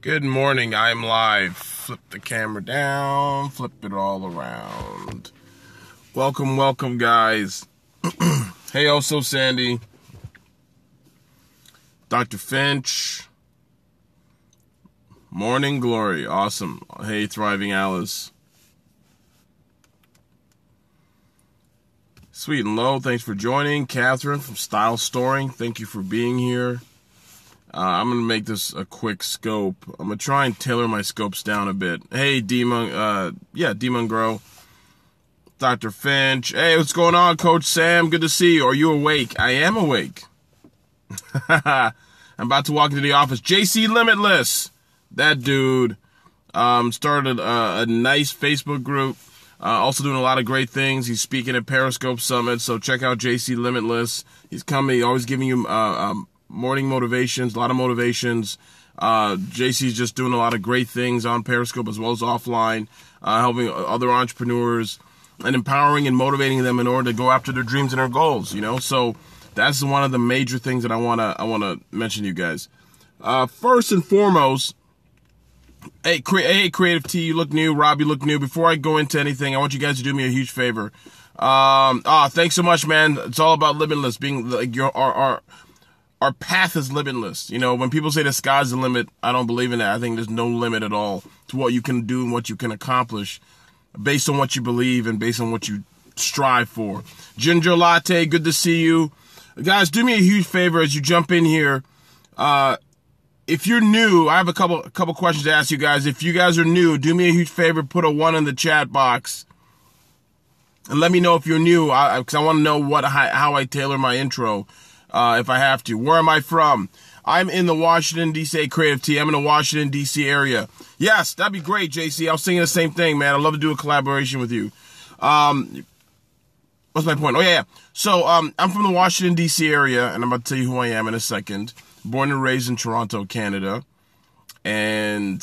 Good morning, I'm live. Flip the camera down, flip it all around. Welcome, guys. Hey, also Sandy. Dr. Finch. Morning Glory, awesome. Hey, Thriving Alice. Sweet and Low, thanks for joining. Catherine from Style Storing, thank you for being here. I'm going to make this a quick scope. I'm going to try and tailor my scopes down a bit. Hey, Demon Grow. Dr. Finch. Hey, what's going on, Coach Sam? Good to see you. Are you awake? I am awake. I'm about to walk into the office. JC Limitless. That dude started a nice Facebook group. Also doing a lot of great things. He's speaking at Periscope Summit, so check out JC Limitless. He's coming, always giving you morning motivations, a lot of motivations. JC's just doing a lot of great things on Periscope as well as offline, helping other entrepreneurs and empowering and motivating them in order to go after their dreams and their goals, you know? So that's one of the major things that I want to mention to you guys. First and foremost, hey, Creative T, you look new. Rob, you look new. Before I go into anything, I want you guys to do me a huge favor. Thanks so much, man. It's all about limitless, being like our path is limitless. You know, when people say the sky's the limit, I don't believe in that. I think there's no limit at all to what you can do and what you can accomplish based on what you believe and based on what you strive for. Ginger Latte, good to see you. Guys, do me a huge favor as you jump in here. If you're new, I have a couple questions to ask you guys. If you guys are new, do me a huge favor, put a 1 in the chat box. And let me know if you're new, because I want to know how I tailor my intro. If I have to. Where am I from? I'm in the Washington, D.C. Creative T. I'm in the Washington, D.C. area. Yes, that'd be great, JC. I was thinking the same thing, man. I'd love to do a collaboration with you. What's my point? Oh, yeah. So, I'm from the Washington, D.C. area, and I'm about to tell you who I am in a second. Born and raised in Toronto, Canada. And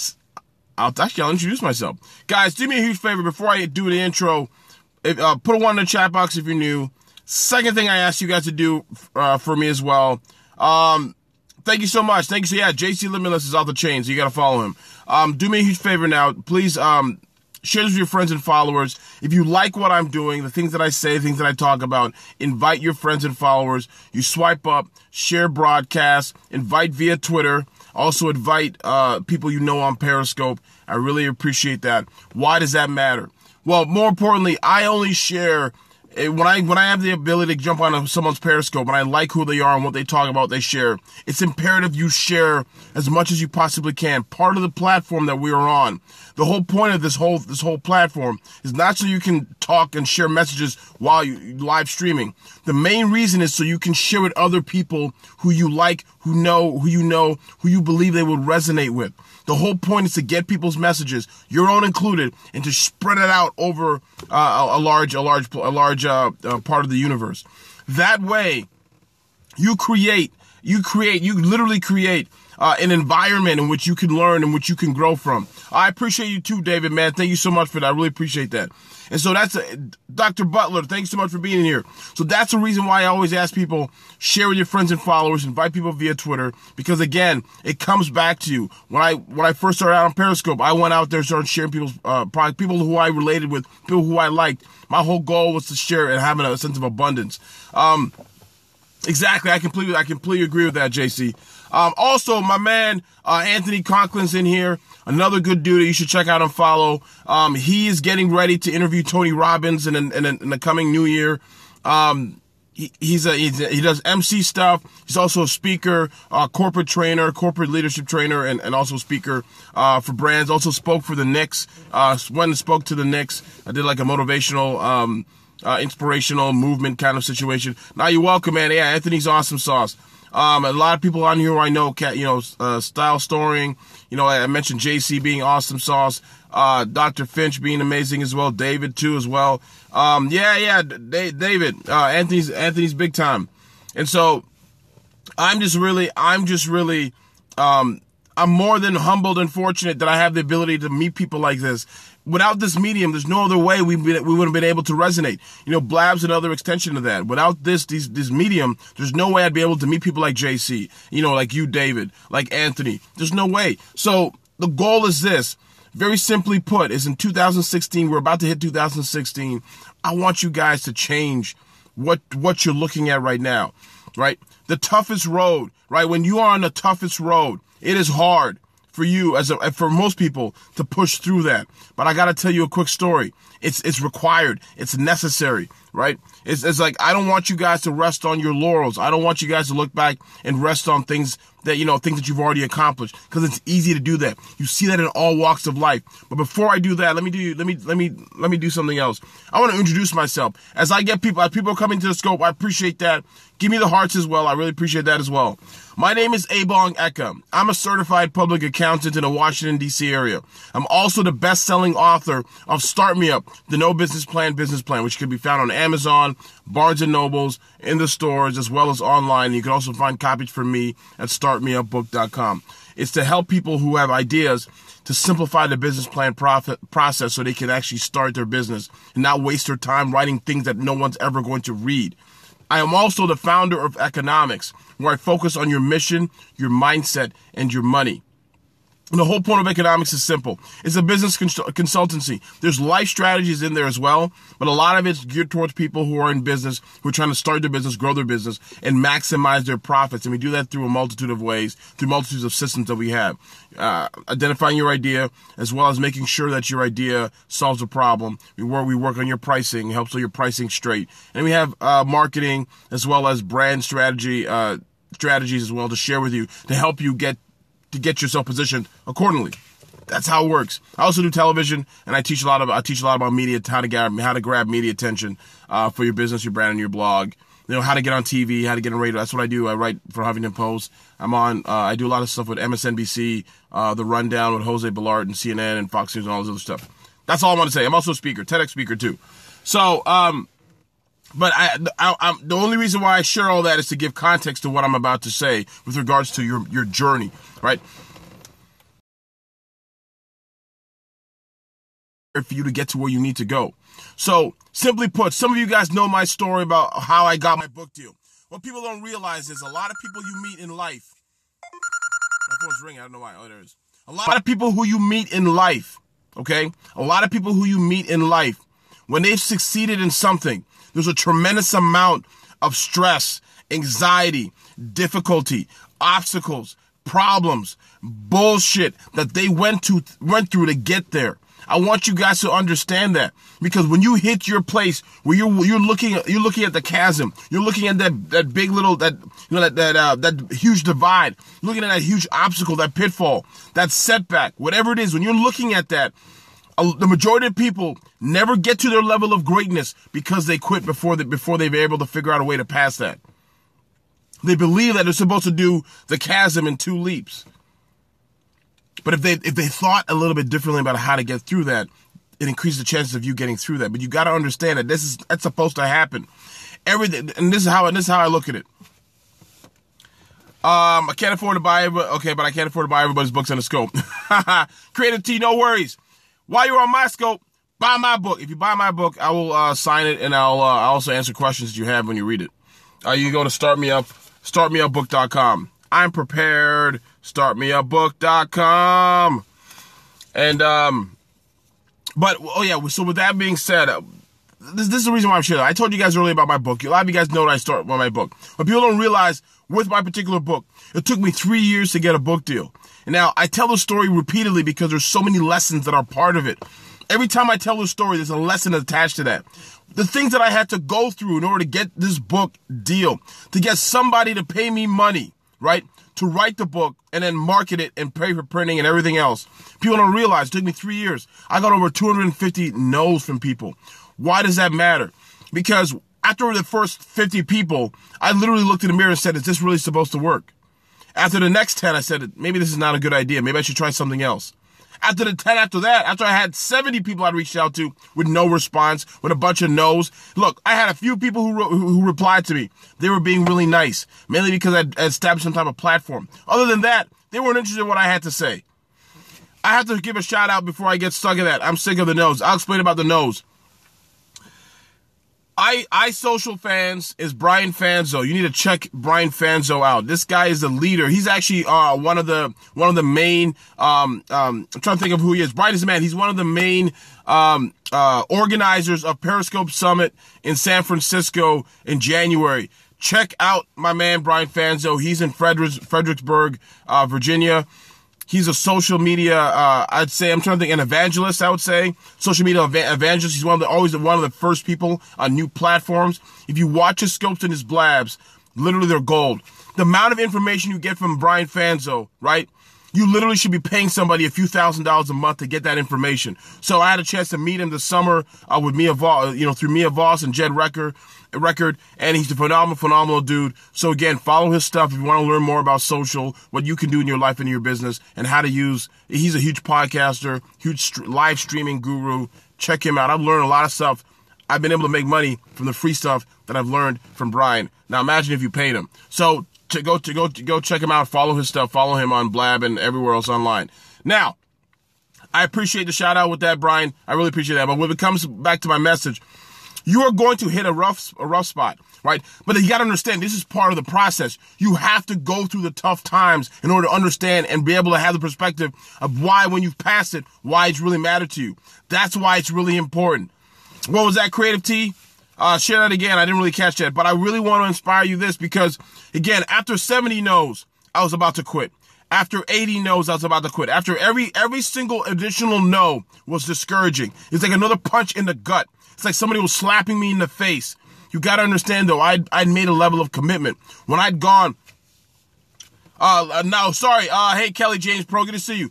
I'll introduce myself. Guys, do me a huge favor before I do the intro. Put a 1 in the chat box if you're new. Second thing I asked you guys to do for me as well. Thank you so much. Thank you. So yeah, JC Limitless is off the chain, so you got to follow him. Do me a huge favor now. Please share this with your friends and followers. If you like what I'm doing, the things that I say, the things that I talk about, invite your friends and followers. You swipe up, share broadcast, invite via Twitter. Also invite people you know on Periscope. I really appreciate that. Why does that matter? Well, more importantly, I only share when I have the ability to jump on someone's Periscope and I like who they are and what they talk about, they share. It's imperative you share as much as you possibly can. Part of the platform that we are on. The whole point of this whole platform is not so you can talk and share messages while you live streaming. The main reason is so you can share with other people who you like, who you believe they will resonate with. The whole point is to get people's messages, your own included, and to spread it out over a large part of the universe. That way, you literally create an environment in which you can learn and which you can grow from. I appreciate you too, David, man. Thank you so much for that. I really appreciate that. And so that's Dr. Butler. Thanks so much for being here. So that's the reason why I always ask people, share with your friends and followers, invite people via Twitter, because again, it comes back to you. When I first started out on Periscope, I went out there, started sharing people's product, people who I related with, people who I liked. My whole goal was to share and have a sense of abundance. Exactly. I completely agree with that, JC. Also, my man, Anthony Conklin's in here. Another good dude that you should check out and follow. He is getting ready to interview Tony Robbins in the coming new year. He does MC stuff. He's also a speaker, corporate trainer, corporate leadership trainer, and also speaker, for brands. Also spoke for the Knicks. Went and spoke to the Knicks. I did like a motivational, inspirational movement kind of situation. Now you're welcome, man. Yeah, Anthony's awesome sauce. A lot of people on here who I know, Style Storing. I mentioned JC being awesome sauce. Dr. Finch being amazing as well. David too as well. David. Anthony's big time. And so I'm more than humbled and fortunate that I have the ability to meet people like this. Without this medium, there's no other way we wouldn't have been able to resonate. Blab's another extension of that. Without this medium, there's no way I'd be able to meet people like JC, like you, David, like Anthony. There's no way. So the goal is this. Very simply put, is in 2016, we're about to hit 2016. I want you guys to change what you're looking at right now, right? The toughest road, right? When you are on the toughest road, it is hard for you for most people to push through that. But I got to tell you a quick story. It's required. It's necessary, right? It's like, I don't want you guys to rest on your laurels. I don't want you guys to look back and rest on things that, things that you've already accomplished, because it's easy to do that. You see that in all walks of life. But before I do that, let me do something else. I want to introduce myself. As people come into the scope, I appreciate that. Give me the hearts as well. I really appreciate that as well. My name is Ebongeka. I'm a certified public accountant in the Washington, D.C. area. I'm also the best-selling author of Start Me Up, the No Business Plan, which can be found on Amazon, Barnes & Nobles, in the stores, as well as online. You can also find copies from me at startmeupbook.com. It's to help people who have ideas to simplify the business plan process so they can actually start their business and not waste their time writing things that no one's ever going to read. I am also the founder of Economics, where I focus on your mission, your mindset, and your money. And the whole point of Economics is simple. It's a business consultancy. There's life strategies in there as well, but a lot of it's geared towards people who are in business, who are trying to start their business, grow their business, and maximize their profits. And we do that through a multitude of ways, through multitudes of systems that we have. Identifying your idea, as well as making sure that your idea solves a problem. We work on your pricing, helps with your pricing straight. And we have marketing, as well as brand strategies as well to share with you, to help you get yourself positioned accordingly. That's how it works. I also do television, and I teach a lot about media, how to grab media attention for your business, your brand, and your blog. How to get on TV, how to get on radio. That's what I do. I write for Huffington Post. I do a lot of stuff with MSNBC, The Rundown with Jose Ballart and CNN and Fox News and all this other stuff. That's all I want to say. I'm also a speaker, TEDx speaker too. So, but the only reason why I share all that is to give context to what I'm about to say with regards to your journey, right? For you to get to where you need to go. So, simply put, some of you guys know my story about how I got my book deal. What people don't realize is a lot of people you meet in life. My phone's ringing. I don't know why. Oh, there it is. A lot of people who you meet in life, okay? A lot of people who you meet in life, when they've succeeded in something, there's a tremendous amount of stress, anxiety, difficulty, obstacles, problems, bullshit that they went through to get there. I want you guys to understand that, because when you hit your place where you're looking at the chasm, you're looking at that big little that huge divide, looking at that huge obstacle, that pitfall, that setback, whatever it is. When you're looking at that, the majority of people never get to their level of greatness because they quit before they've been able to figure out a way to pass that. They believe that they're supposed to do the chasm in 2 leaps. But if they thought a little bit differently about how to get through that, it increases the chances of you getting through that. But you got to understand that that's supposed to happen. Everything, and this is how I look at it. I can't afford to buy but I can't afford to buy everybody's books on the scope. Creative T, no worries. While you're on my scope, buy my book. If you buy my book, I will sign it, and I'll also answer questions that you have when you read it. You can go to startmeupbook.com. I'm prepared. Startmeupbook.com. And so with that being said, this is the reason why I'm sharing. I told you guys earlier about my book. A lot of you guys know that I start with my book. But people don't realize, with my particular book, it took me 3 years to get a book deal. And now, I tell the story repeatedly because there's so many lessons that are part of it. Every time I tell the story, there's a lesson attached to that. The things that I had to go through in order to get this book deal, to get somebody to pay me money, right? To write the book and then market it and pay for printing and everything else. People don't realize it took me 3 years. I got over 250 no's from people. Why does that matter? Because after the first 50 people, I literally looked in the mirror and said, is this really supposed to work? After the next 10, I said, maybe this is not a good idea. Maybe I should try something else. After the 10 after that, after I had 70 people I'd reached out to with no response, with a bunch of no's. Look, I had a few people who replied to me. They were being really nice, mainly because I'd established some type of platform. Other than that, they weren't interested in what I had to say. I have to give a shout out before I get stuck in that. I'm sick of the no's. I'll explain about the no's. I social fans is Brian Fanzo. You need to check Brian Fanzo out. This guy is a leader. He's actually one of the main I'm trying to think of who he is. Brian is the man. He's one of the main organizers of Periscope Summit in San Francisco in January. Check out my man Brian Fanzo. He's in Fredericksburg, Virginia. He's a social media, I'd say, I'm trying to think, an evangelist, I would say. Social media evangelist. He's always one of the first people on new platforms. If you watch his scopes and his blabs, literally they're gold. The amount of information you get from Brian Fanzo, right? You literally should be paying somebody a few $1,000s a month to get that information. So I had a chance to meet him this summer with Mia Voss, through Mia Voss and Jed Record, and he's a phenomenal dude. So again, follow his stuff if you want to learn more about social, what you can do in your life and in your business, and how to use. He's a huge podcaster, huge live streaming guru. Check him out. I've learned a lot of stuff. I've been able to make money from the free stuff that I've learned from Brian. Now imagine if you paid him. So to go check him out, follow his stuff, follow him on Blab and everywhere else online. Now, I appreciate the shout out with that, Brian. I really appreciate that. But when it comes back to my message, you are going to hit a rough spot, right? But you got to understand, this is part of the process. You have to go through the tough times in order to understand and be able to have the perspective of why, when you've passed it, why it's really mattered to you. That's why it's really important. What was that, Creative T? Share that again. I didn't really catch that, but I really want to inspire you this because, again, after 70 no's, I was about to quit. After 80 no's, I was about to quit. After every single additional no was discouraging. It's like another punch in the gut. It's like somebody was slapping me in the face. You got to understand, though, I'd made a level of commitment. When I'd gone, hey, Kelly James Pro, good to see you.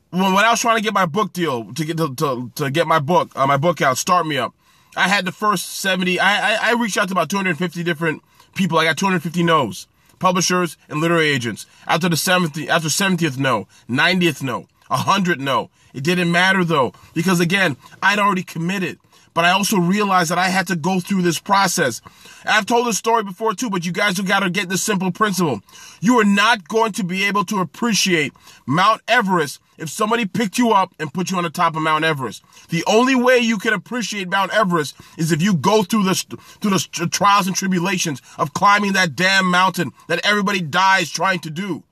When I was trying to get my book deal, to get my book out, Start Me Up, I had the first 70, I reached out to about 250 different people. I got 250 no's, publishers and literary agents. After 70th no, 90th no, 100 no. It didn't matter, though, because, again, I'd already committed. But I also realized that I had to go through this process. I've told this story before too, but you guys have got to get this simple principle. You are not going to be able to appreciate Mount Everest if somebody picked you up and put you on the top of Mount Everest. The only way you can appreciate Mount Everest is if you go through the trials and tribulations of climbing that damn mountain that everybody dies trying to do.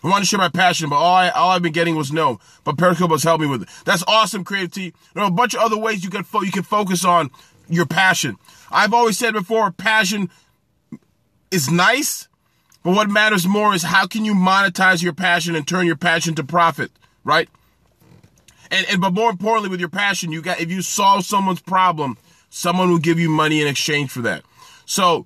I want to share my passion, but all I've been getting was no. But Periscope has helped me with it. That's awesome, Creative T. There are a bunch of other ways you can focus on your passion. I've always said before, passion is nice, but what matters more is how can you monetize your passion and turn your passion to profit, right? But more importantly, with your passion, if you solve someone's problem, someone will give you money in exchange for that. So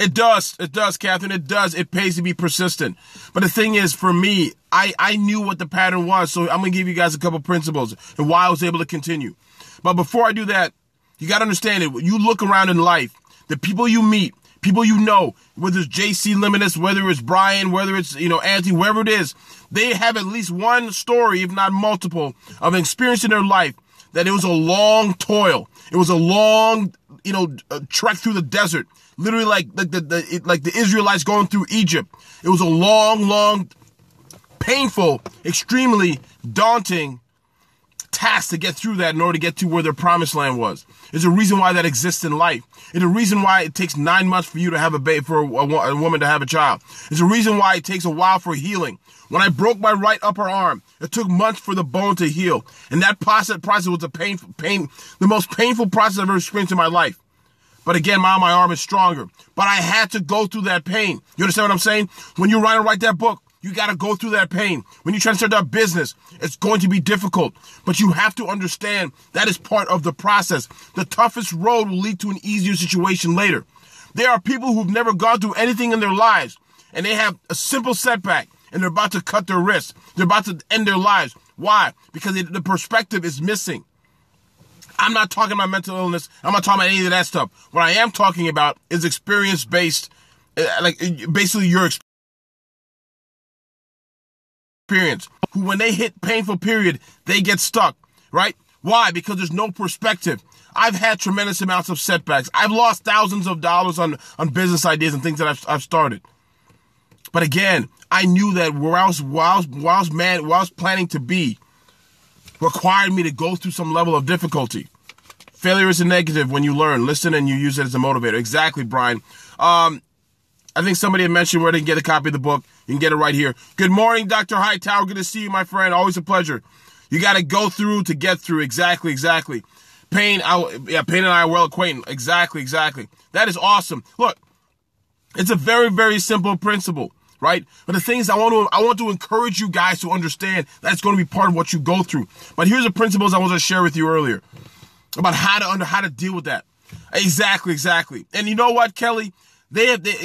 It does, Catherine. It does. It pays to be persistent. But the thing is, for me, I knew what the pattern was. So I'm going to give you guys a couple principles and why I was able to continue. But before I do that, you got to understand it. When you look around in life, the people you meet, people you know, whether it's JC Limitless, whether it's Brian, whether it's, Anthony, wherever it is, they have at least one story, if not multiple, of an experience in their life that it was a long toil. It was a long, trek through the desert. Literally like the Israelites going through Egypt. It was a long, painful, extremely daunting task to get through that in order to get to where their promised land was. There's a reason why that exists in life. It's a reason why it takes 9 months for you to have a baby, for a woman to have a child. There's a reason why it takes a while for healing. When I broke my right upper arm, it took months for the bone to heal. And that process was the most painful process I've ever experienced in my life. But again, my arm is stronger. But I had to go through that pain. You understand what I'm saying? When you're trying to write that book, you got to go through that pain. When you try to start that business, it's going to be difficult. But you have to understand that is part of the process. The toughest road will lead to an easier situation later. There are people who've never gone through anything in their lives, and they have a simple setback, and they're about to cut their wrists. They're about to end their lives. Why? Because the perspective is missing. I'm not talking about mental illness. I'm not talking about any of that stuff. What I am talking about is experience-based, basically your experience. Who, when they hit painful period, they get stuck, right? Why? Because there's no perspective. I've had tremendous amounts of setbacks. I've lost thousands of dollars on business ideas and things that I've started. But again, I knew that where I was planning to be required me to go through some level of difficulty. Failure is a negative when you learn. Listen and you use it as a motivator. Exactly, Brian. I think somebody had mentioned where they can get a copy of the book. You can get it right here. Good morning, Dr. Hightower. Good to see you, my friend. Always a pleasure. You got to go through to get through. Exactly. Payne and I are well acquainted. Exactly. That is awesome. Look, it's a very, very simple principle, right? But the thing is, I want to encourage you guys to understand that's going to be part of what you go through. But here's the principles I want to share with you earlier about how to deal with that. Exactly. And you know what, Kelly?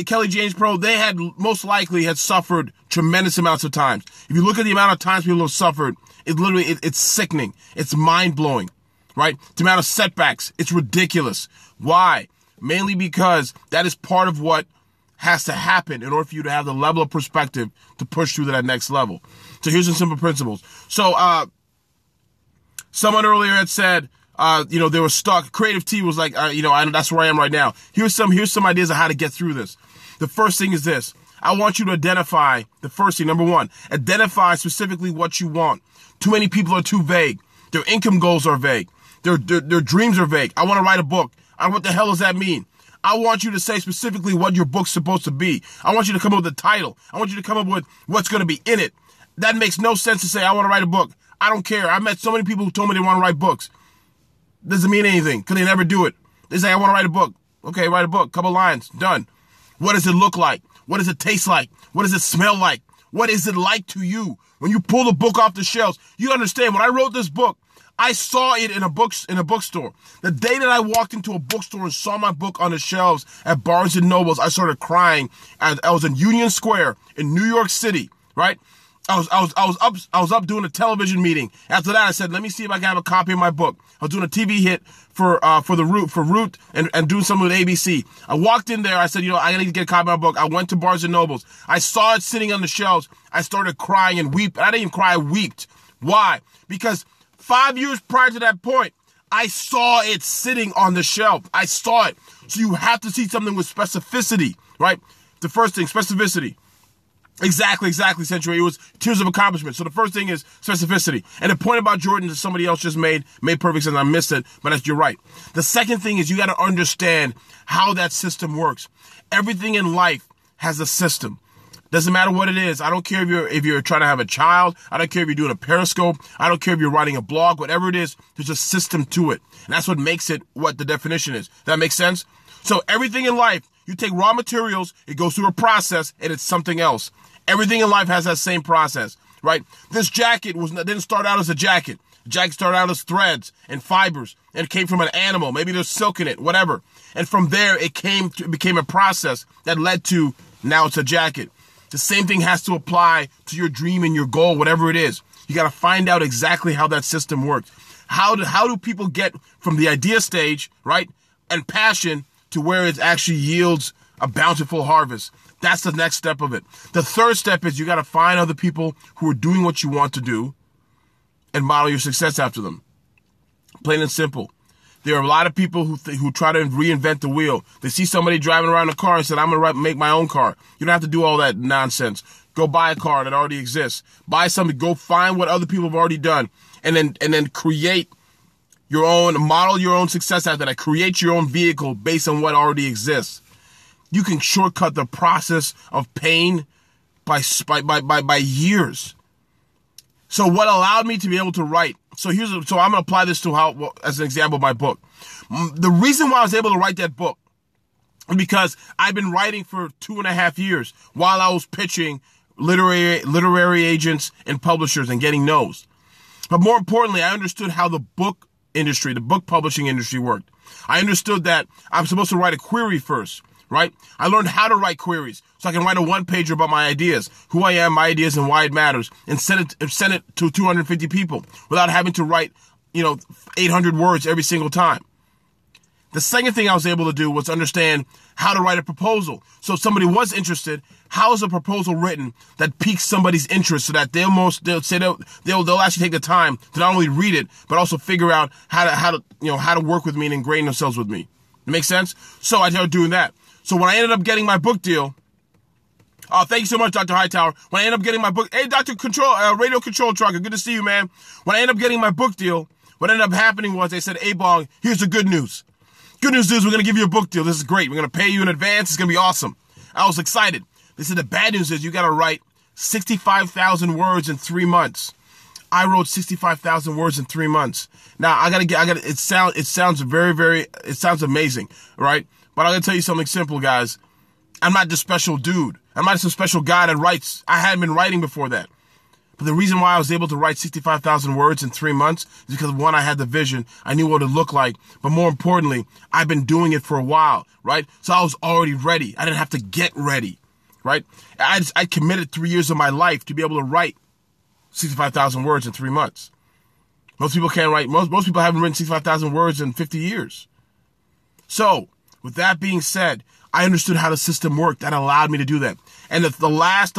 Kelly James Pro, they had most likely had suffered tremendous amounts of times. If you look at the amount of times people have suffered, it's sickening. It's mind-blowing, right? The amount of setbacks, it's ridiculous. Why? Mainly because that is part of what has to happen in order for you to have the level of perspective to push through to that next level. So here's some simple principles. So, someone earlier had said, they were stuck. Creative T was like, that's where I am right now. Here's some ideas of how to get through this. The first thing is this. I want you to identify the first thing. Number one, identify specifically what you want. Too many people are too vague. Their income goals are vague. Their dreams are vague. I want to write a book. What the hell does that mean? I want you to say specifically what your book's supposed to be. I want you to come up with a title. I want you to come up with what's going to be in it. That makes no sense to say, I want to write a book. I don't care. I met so many people who told me they want to write books. Doesn't mean anything because they never do it. They say, I want to write a book. Okay, write a book. Couple lines. Done. What does it look like? What does it taste like? What does it smell like? What is it like to you? When you pull the book off the shelves, you understand. When I wrote this book, I saw it in a bookstore. The day that I walked into a bookstore and saw my book on the shelves at Barnes & Noble's, I started crying. I was in Union Square in New York City, right? I was up doing a television meeting. After that, I said, let me see if I can have a copy of my book. I was doing a TV hit for Root and doing something with ABC. I walked in there. I said, I need to get a copy of my book. I went to Barnes & Noble's. I saw it sitting on the shelves. I started crying and weep. I didn't even cry. I wept. Why? Because 5 years prior to that point, I saw it sitting on the shelf. I saw it. So you have to see something with specificity, right? The first thing, specificity. Exactly, Century. It was tiers of accomplishment. So the first thing is specificity. And the point about Jordan that somebody else just made perfect sense. I missed it, but you're right. The second thing is you got to understand how that system works. Everything in life has a system. Doesn't matter what it is. I don't care if you're trying to have a child. I don't care if you're doing a Periscope. I don't care if you're writing a blog. Whatever it is, there's a system to it. And that's what makes it what the definition is. Does that make sense? So everything in life, you take raw materials, it goes through a process, and it's something else. Everything in life has that same process, right? This jacket didn't start out as a jacket. The jacket started out as threads and fibers, and it came from an animal. Maybe there's silk in it, whatever. And from there, it became a process that led to now it's a jacket. The same thing has to apply to your dream and your goal, whatever it is. You got to find out exactly how that system works. How do people get from the idea stage, right, and passion to where it actually yields a bountiful harvest? That's the next step of it. The third step is you got to find other people who are doing what you want to do and model your success after them. Plain and simple. There are a lot of people who try to reinvent the wheel. They see somebody driving around a car and said, I'm going to make my own car. You don't have to do all that nonsense. Go buy a car that already exists. Buy something. Go find what other people have already done and then create your own, model your own success after that. Create your own vehicle based on what already exists. You can shortcut the process of pain by years. So what allowed me to be able to write? So I'm going to apply this to as an example of my book. The reason why I was able to write that book is because I've been writing for 2.5 years while I was pitching literary agents and publishers and getting no's. But more importantly, I understood how the book industry, the book publishing industry worked. I understood that I'm supposed to write a query first. Right? I learned how to write queries so I can write a one-pager about my ideas, who I am, my ideas, and why it matters, and send it to 250 people without having to write, 800 words every single time. The second thing I was able to do was understand how to write a proposal. So if somebody was interested, how is a proposal written that piques somebody's interest so that they'll actually take the time to not only read it but also figure out how to work with me and ingrain themselves with me. It makes sense? So I started doing that. So when I ended up getting my book deal, thank you so much, Dr. Hightower. When I ended up getting my book, hey, Dr. Radio Control Trucker, good to see you, man. When I ended up getting my book deal, What ended up happening was they said, hey, Bong, here's the good news. Good news is we're going to give you a book deal. This is great. We're going to pay you in advance. It's going to be awesome. I was excited. They said the bad news is you got to write 65,000 words in 3 months. I wrote 65,000 words in 3 months. Now it sounds amazing, right? But I'm going to tell you something simple, guys. I'm not this special dude. I'm not some special guy that writes. I hadn't been writing before that. But the reason why I was able to write 65,000 words in 3 months is because, one, I had the vision. I knew what it looked like. But more importantly, I've been doing it for a while, right? So I was already ready. I didn't have to get ready, right? I committed 3 years of my life to be able to write 65,000 words in 3 months. Most people can't write. Most people haven't written 65,000 words in 50 years. So, with that being said, I understood how the system worked. That allowed me to do that. And the last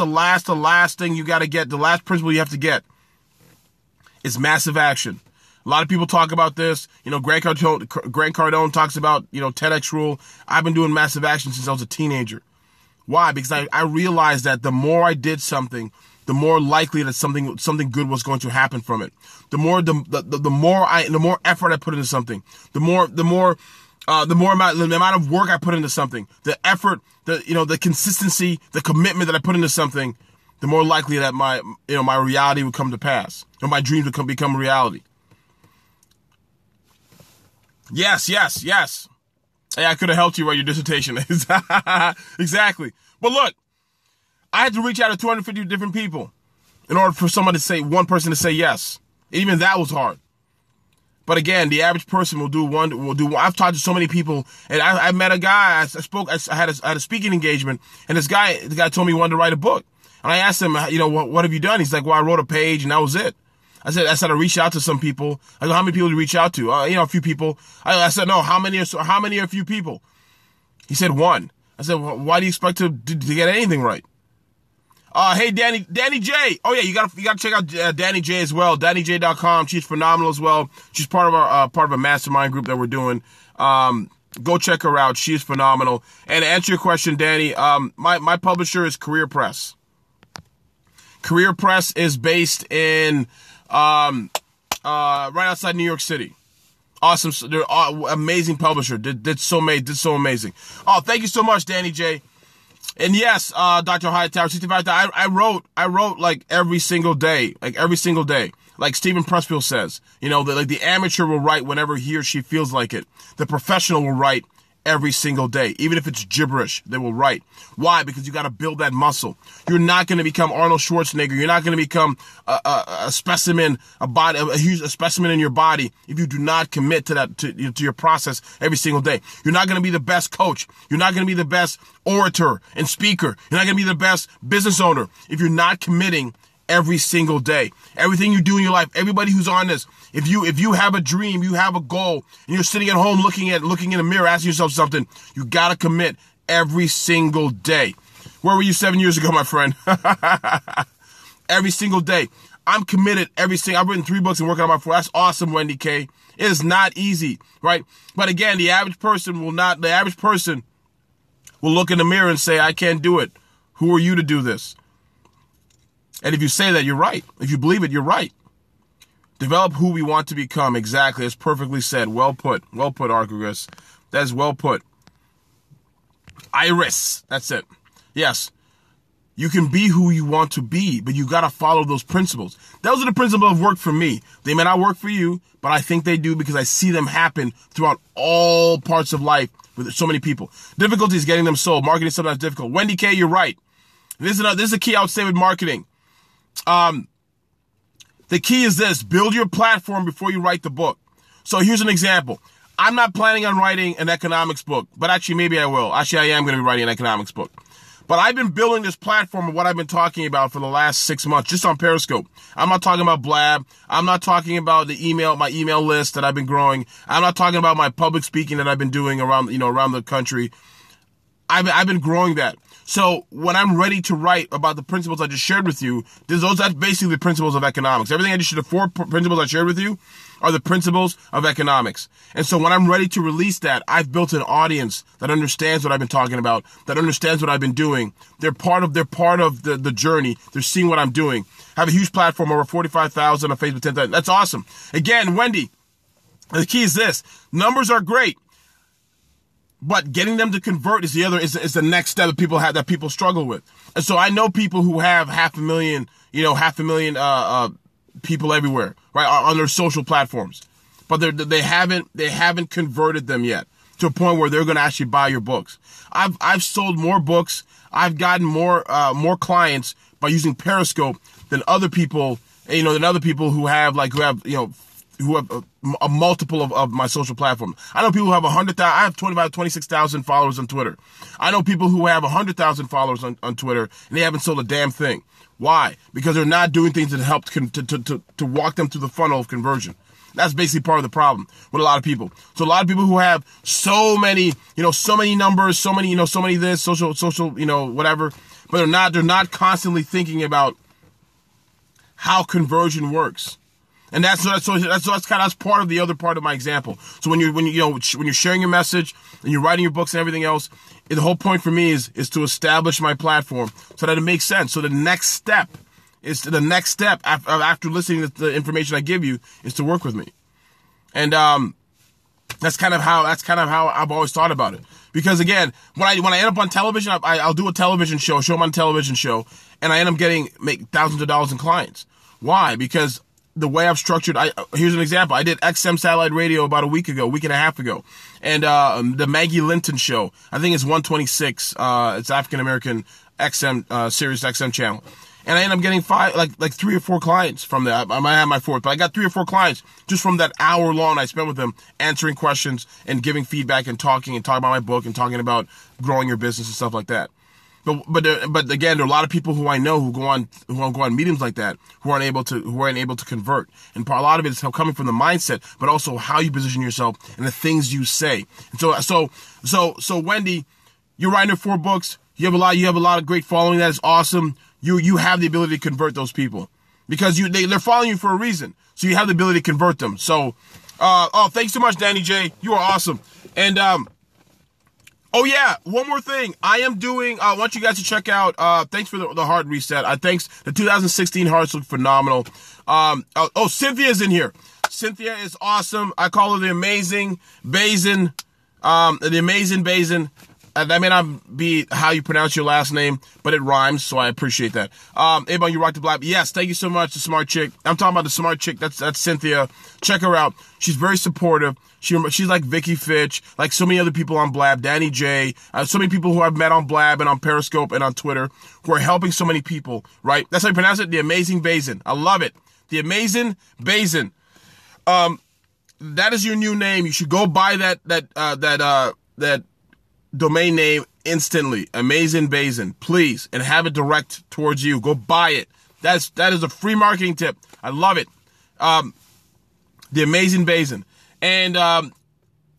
thing you got to get, the last principle you have to get is massive action. A lot of people talk about this. Grant Cardone talks about, 10X rule. I've been doing massive action since I was a teenager. Why? Because I realized that the more I did something, the more likely that something good was going to happen from it. The more effort I put into something, the amount of work I put into something, the effort, the consistency, the commitment that I put into something, the more likely that my reality would come to pass, or my dreams would become reality. Yes. Hey, I could have helped you write your dissertation. Exactly. But look, I had to reach out to 250 different people in order for one person to say yes. Even that was hard. But again, the average person will do one. I've talked to so many people, and I met a guy. I had a speaking engagement, and the guy told me he wanted to write a book. And I asked him, what have you done? He's like, well, I wrote a page, and that was it. I said I reached out to some people. I go, how many people did you reach out to? A few people. I said, no, how many are a few people? He said one. I said, well, why do you expect to get anything right? Hey, Danny J. Oh yeah, you gotta check out Danny J as well. DannyJ.com. She's phenomenal as well. She's part of a mastermind group that we're doing. Go check her out. She is phenomenal. And to answer your question, Danny, my publisher is Career Press. Career Press is based in right outside New York City. Awesome. They're amazing publisher. Did so amazing. Oh, thank you so much, Danny J. And yes, Dr. Hightower, 65. I wrote like every single day. Like Stephen Pressfield says, the amateur will write whenever he or she feels like it. The professional will write every single day. Even if it's gibberish, they will write. Why? Because you got to build that muscle. You're not going to become Arnold Schwarzenegger. You're not going to become a specimen, a huge specimen in your body if you do not commit to that, to your process every single day. You're not going to be the best coach. You're not going to be the best orator and speaker. You're not going to be the best business owner if you're not committing every single day. Everything you do in your life, everybody who's on this, if you have a dream, you have a goal, and you're sitting at home looking in the mirror, asking yourself something, you gotta commit every single day. Where were you 7 years ago, my friend? Every single day. I'm committed I've written 3 books and working on my 4. That's awesome, Wendy K. It is not easy, right? But again, the average person will look in the mirror and say, I can't do it. Who are you to do this? And if you say that, you're right. If you believe it, you're right. Develop who we want to become. Exactly. It's perfectly said. Well put. Well put, Argus. That is well put. Iris. That's it. Yes. You can be who you want to be, but you got to follow those principles. Those are the principles that have worked for me. They may not work for you, but I think they do because I see them happen throughout all parts of life with so many people. Difficulty is getting them sold. Marketing is sometimes difficult. Wendy K., you're right. This is a key I would say with marketing. The key is this: build your platform before you write the book. So here's an example. I'm not planning on writing an economics book, but actually maybe I will. Actually, I am going to be writing an economics book. But I've been building this platform of what I've been talking about for the last 6 months, just on Periscope. I'm not talking about Blab. I'm not talking about my email list that I've been growing. I'm not talking about my public speaking that I've been doing around the country. I've been growing that. So when I'm ready to write about the principles I just shared with you, that's basically the principles of economics. Everything I just shared, the 4 principles I shared with you are the principles of economics. And so when I'm ready to release that, I've built an audience that understands what I've been talking about, that understands what I've been doing. They're part of the journey. They're seeing what I'm doing. I have a huge platform, over 45,000 on Facebook, 10,000. That's awesome. Again, Wendy, The key is this. Numbers are great, but getting them to convert is the next step that people struggle with. And so I know people who have 500,000, people everywhere, right, on their social platforms, but they haven't converted them yet to a point where they're going to actually buy your books. I've sold more books. I've gotten more clients by using Periscope than other people, who have a multiple of my social platform. I know people who have 100,000. I have 26,000 followers on Twitter. I know people who have 100,000 followers on Twitter and they haven't sold a damn thing. Why? Because they're not doing things that help to walk them through the funnel of conversion. That's basically part of the problem with a lot of people. So a lot of people who have so many numbers, so many this, social, whatever, but they're not constantly thinking about how conversion works. And that's part of the other part of my example. So when you're sharing your message and you're writing your books and everything else, the whole point for me is to establish my platform so that it makes sense. So the next step after listening to the information I give you is to work with me. And that's kind of how I've always thought about it. Because again, when I end up on television, I'll do a television show them on a television show, and I end up make thousands of dollars in clients. Why? Because the way I've structured, here's an example. I did XM Satellite Radio about a week and a half ago. And the Maggie Linton show, I think it's 126. It's African American XM, Sirius XM channel. And I ended up getting 3 or 4 clients from that. I might have my fourth, but I got 3 or 4 clients just from that hour long I spent with them answering questions and giving feedback and talking about my book and talking about growing your business and stuff like that. But again, there are a lot of people who I know who go on meetings like that who aren't able to convert. And a lot of it is coming from the mindset, but also how you position yourself and the things you say. And so Wendy, you're writing your 4 books. You have a lot of great following. That is awesome. You have the ability to convert those people because they're following you for a reason. So you have the ability to convert them. So, thanks so much, Danny J. You are awesome. And, oh yeah, one more thing. I am doing, I want you guys to check out, thanks for the heart reset. The 2016 hearts look phenomenal. Cynthia's in here. Cynthia is awesome. I call her the amazing Basin. That may not be how you pronounce your last name, but it rhymes, so I appreciate that. Ebon, you rock the black. Yes, thank you so much, the smart chick. I'm talking about the smart chick. That's Cynthia. Check her out. She's very supportive. She's like Vicky Fitch, like so many other people on Blab, Danny J, so many people who I've met on Blab and on Periscope and on Twitter who are helping so many people, right? That's how you pronounce it, the amazing Basin. I love it. The amazing Basin. That is your new name. You should go buy that domain name instantly. Amazing Basin, please, and have it direct towards you. Go buy it. That is a free marketing tip. I love it. The amazing Basin. And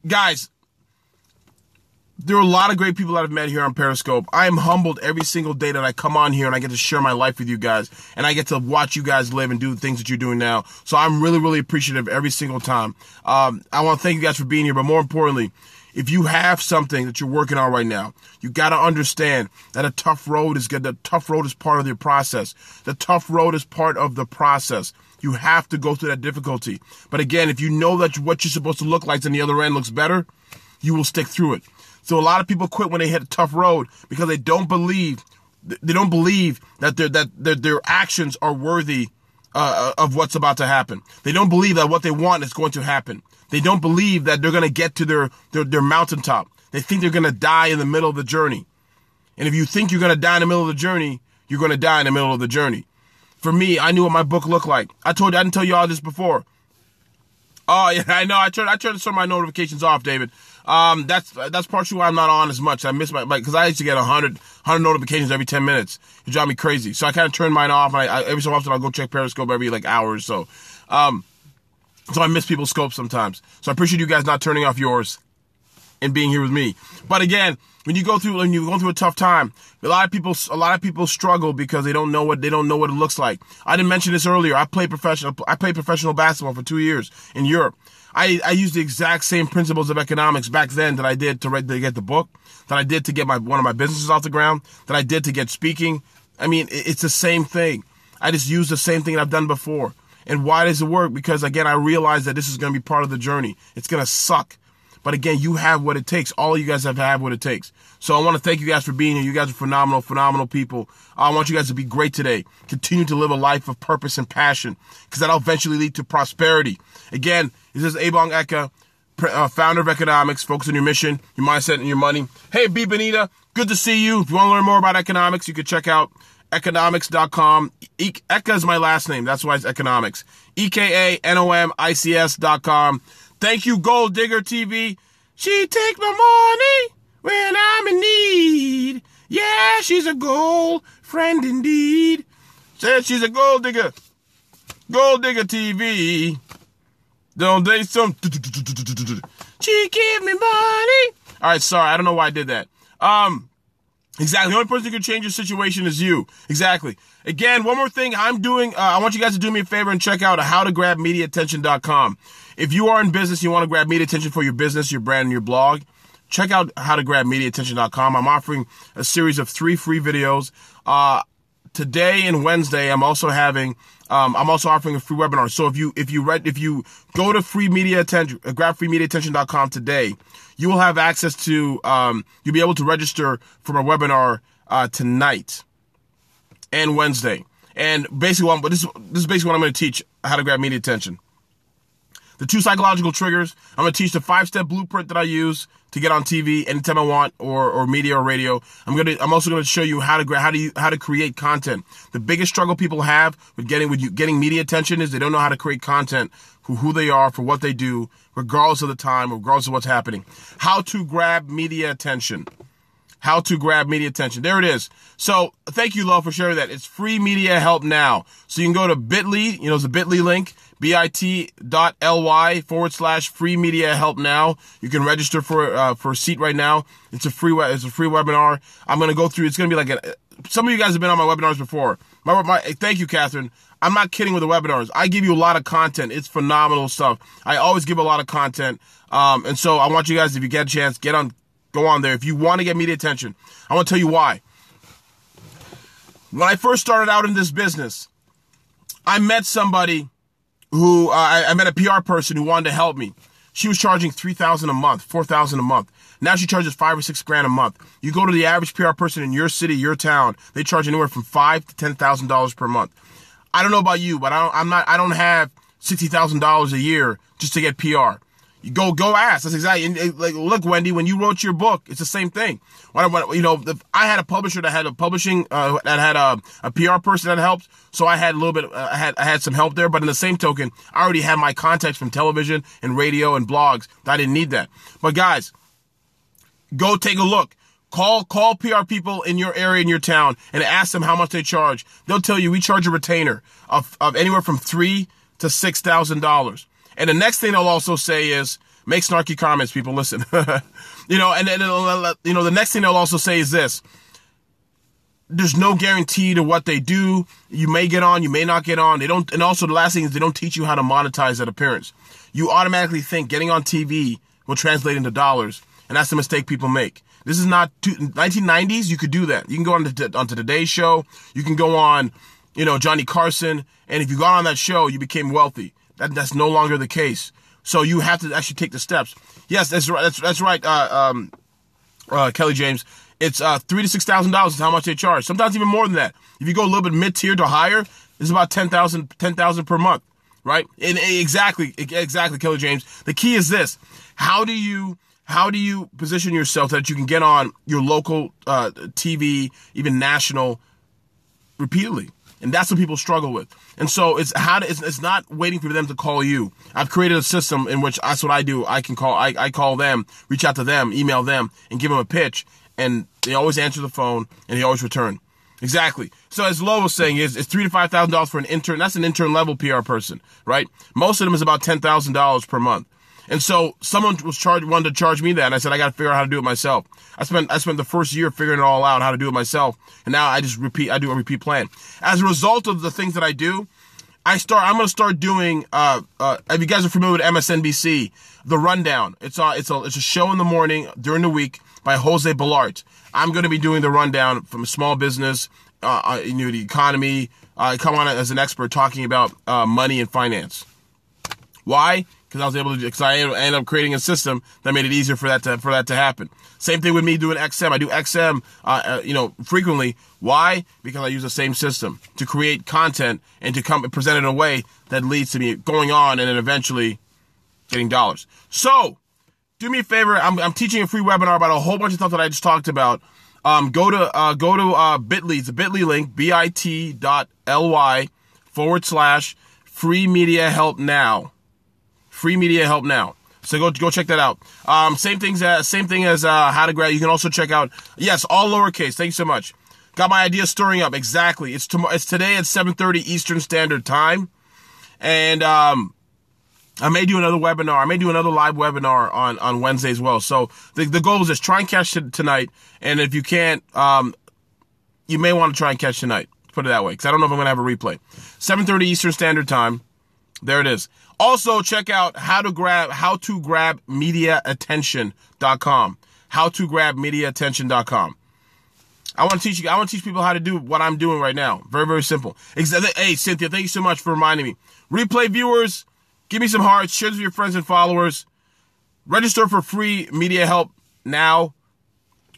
guys, there are a lot of great people that I've met here on Periscope. I am humbled every single day that I come on here and I get to share my life with you guys, and I get to watch you guys live and do the things that you're doing now. So I'm really, really appreciative every single time. I want to thank you guys for being here, but more importantly, if you have something that you're working on right now, you got to understand that a tough road is good. The tough road is part of the process. The tough road is part of the process. You have to go through that difficulty. But again, if you know that what you're supposed to look like on the other end looks better, you will stick through it. So a lot of people quit when they hit a tough road because they don't believe that their actions are worthy of what's about to happen. They don't believe that what they want is going to happen. They don't believe that they're going to get to their mountaintop. They think they're going to die in the middle of the journey. And if you think you're going to die in the middle of the journey, you're going to die in the middle of the journey. For me, I knew what my book looked like. I didn't tell you all this before. Oh, yeah, I know. I tried to turn my notifications off, David. That's partially why I'm not on as much. I miss because I used to get 100 notifications every 10 minutes. It drives me crazy. So I kind of turned mine off. And every so often I'll go check Periscope every hour or so. So I miss people's scopes sometimes. So I appreciate you guys not turning off yours and being here with me. But again, when you go through a tough time, a lot of people struggle because they don't know what it looks like. I didn't mention this earlier. I played professional basketball for 2 years in Europe. I used the exact same principles of economics back then that I did to get the book, that I did to get one of my businesses off the ground, that I did to get speaking. I mean, it's the same thing. I just used the same thing that I've done before. And why does it work? Because, again, I realize that this is going to be part of the journey. It's going to suck. But, again, you have what it takes. All of you guys have what it takes. So I want to thank you guys for being here. You guys are phenomenal, phenomenal people. I want you guys to be great today. Continue to live a life of purpose and passion, because that'll eventually lead to prosperity. Again, this is ebongeka, founder of economics. Focus on your mission, your mindset, and your money. Hey, B. Benita, good to see you. If you want to learn more about economics, you can check out economics.com. Eka is my last name. That's why it's economics. EKANOMICS.com. Thank you, Gold Digger TV. She take my money when I'm in need. Yeah, she's a gold friend indeed. Said she's a gold digger. Gold Digger TV. Don't they some? She give me money. All right, sorry. I don't know why I did that. Exactly. The only person who can change your situation is you. Exactly. Again, one more thing I'm doing. I want you guys to do me a favor and check out howtograbmediaattention.com. If you are in business, you want to grab media attention for your business, your brand, and your blog, check out howtograbmediaattention.com. I'm offering a series of 3 free videos. Today and Wednesday, I'm also offering a free webinar. So if you go to grab freemediaattention.com today, you will have access to, you'll be able to register for my webinar, tonight and Wednesday. And basically, this is basically what I'm going to teach: how to grab media attention. The 2 psychological triggers. I'm going to teach the 5-step blueprint that I use to get on TV anytime I want, or media or radio. I'm also going to show you how to create content. The biggest struggle people have with getting media attention is they don't know how to create content, who they are, for what they do, regardless of the time, regardless of what's happening. How to grab media attention. How to grab media attention. There it is. So thank you, Lo, for sharing that. It's free media help now. So you can go to bit.ly, it's a bit.ly link, bit.ly/free media help now. You can register for a seat right now. It's a free webinar. I'm going to go through, it's going to be like some of you guys have been on my webinars before. Thank you, Catherine. I'm not kidding with the webinars. I give you a lot of content. It's phenomenal stuff. I always give a lot of content. And so I want you guys, if you get a chance, go on there. If you want to get media attention, I want to tell you why. When I first started out in this business, I met somebody who, I met a PR person who wanted to help me. She was charging $3,000 a month, $4,000 a month. Now she charges $5,000 or $6,000 a month. You go to the average PR person in your city, your town, they charge anywhere from $5,000 to $10,000 per month. I don't know about you, but I don't have $60,000 a year just to get PR. You go ask. That's exactly. Like, look, Wendy, when you wrote your book, it's the I had a publisher that had a a PR person that helped. So I had a little bit, I had some help there, but in the same token, I already had my contacts from television and radio and blogs. I didn't need that. But guys, go take a look. Call PR people in your area, in your town, and ask them how much they charge. They'll tell you we charge a retainer of anywhere from $3,000 to $6,000. And the next thing they'll also say is, make snarky comments, people, listen. The next thing they'll also say is this: there's no guarantee to what they do. You may get on, you may not get on. And also the last thing is they don't teach you how to monetize that appearance. You automatically think getting on TV will translate into dollars, and that's the mistake people make. This is not 1990s. You could do that. You can go on to Today's Show. You can go on, Johnny Carson. And if you got on that show, you became wealthy. That's no longer the case. So you have to actually take the steps. Yes, that's right. That's right. Kelly James, it's $3,000 to $6,000 is how much they charge. Sometimes even more than that. If you go a little bit mid-tier to higher, it's about $10,000 per month, right? And exactly, Kelly James. The key is this: how do you position yourself so that you can get on your local TV, even national, repeatedly? And that's what people struggle with. And so it's not waiting for them to call you. I've created a system in which that's what I do. I call them, reach out to them, email them, and give them a pitch. And they always answer the phone and they always return. Exactly. So as Lo was saying, it's $3,000 to $5,000 for an intern. That's an intern level PR person, right? Most of them is about $10,000 per month. And so someone wanted to charge me that, and I said I got to figure out how to do it myself. I spent the first year figuring it all out, how to do it myself, and now I do a repeat plan. As a result of the things that I do, I'm going to start doing. If you guys are familiar with MSNBC, The Rundown. It's a show in the morning during the week by Jose Ballart. I'm going to be doing The Rundown from a small business, the economy, come on as an expert talking about money and finance. Why? Because I ended up creating a system that made it easier for that to happen. Same thing with me doing XM. I do XM, frequently. Why? Because I use the same system to create content and to present it in a way that leads to me going on and then eventually getting dollars. So, do me a favor. I'm teaching a free webinar about a whole bunch of stuff that I just talked about. Go to Bitly. It's a Bitly link, bit.ly/free media help now. Free media help now. So go check that out. Same thing as how to grab. You can also check out, yes, all lowercase. Thank you so much. Got my idea stirring up. Exactly. It's today at 7:30 Eastern Standard Time. And I may do another webinar. I may do another live webinar on Wednesday as well. So the goal is just try and catch tonight. And if you can't, you may want to try and catch tonight. Put it that way. Because I don't know if I'm going to have a replay. 7:30 Eastern Standard Time. There it is. Also, check out how to grab mediaattention.com. How-to-grab-mediaattention.com. I want to teach people how to do what I'm doing right now. Very, very simple. Hey, Cynthia, thank you so much for reminding me. Replay viewers, give me some hearts, share this with your friends and followers. Register for free media help now.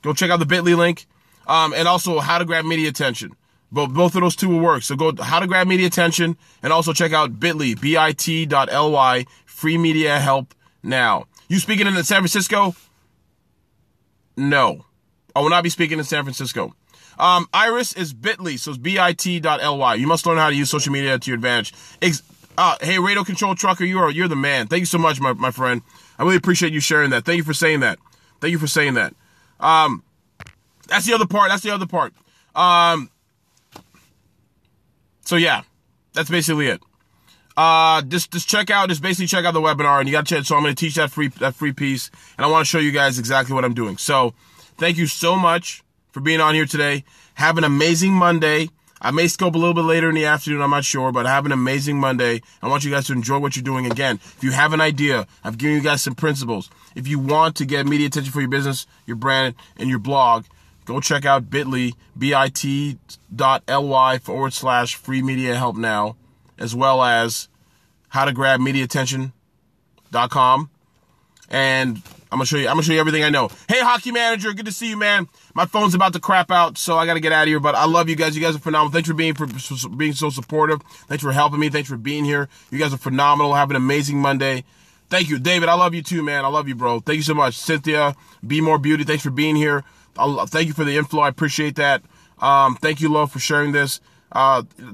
Go check out the Bitly link. And also how to grab media attention. Both of those two will work. So go how to grab media attention and also check out Bitly, bit.ly, free media help now. You speaking in San Francisco? No. I will not be speaking in San Francisco. Iris is Bitly, so it's bit.ly. You must learn how to use social media to your advantage. Hey, Radio Control Trucker, you're the man. Thank you so much, my friend. I really appreciate you sharing that. Thank you for saying that. That's the other part. So yeah, that's basically it. Just basically check out the webinar, and you got to check. So I'm going to teach that free piece, and I want to show you guys exactly what I'm doing. So thank you so much for being on here today. Have an amazing Monday. I may scope a little bit later in the afternoon. I'm not sure, but have an amazing Monday. I want you guys to enjoy what you're doing. Again, if you have an idea, I've given you guys some principles. If you want to get media attention for your business, your brand, and your blog, go check out Bitly, bit.ly/free media help now, as well as how to grab mediaattention.com. And I'm gonna show you everything I know. Hey, Hockey Manager, good to see you, man. My phone's about to crap out, so I gotta get out of here. But I love you guys. You guys are phenomenal. Thanks for being so supportive. Thanks for helping me. Thanks for being here. You guys are phenomenal. Have an amazing Monday. Thank you, David. I love you too, man. I love you, bro. Thank you so much, Cynthia. Be More Beauty. Thanks for being here. Thank you for the inflow. I appreciate that. Thank you, love, for sharing this.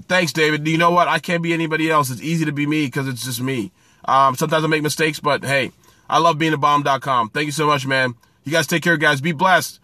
Thanks, David. You know what? I can't be anybody else. It's easy to be me because it's just me. Sometimes I make mistakes, but hey, I love being a bomb.com. Thank you so much, man. You guys take care, guys. Be blessed.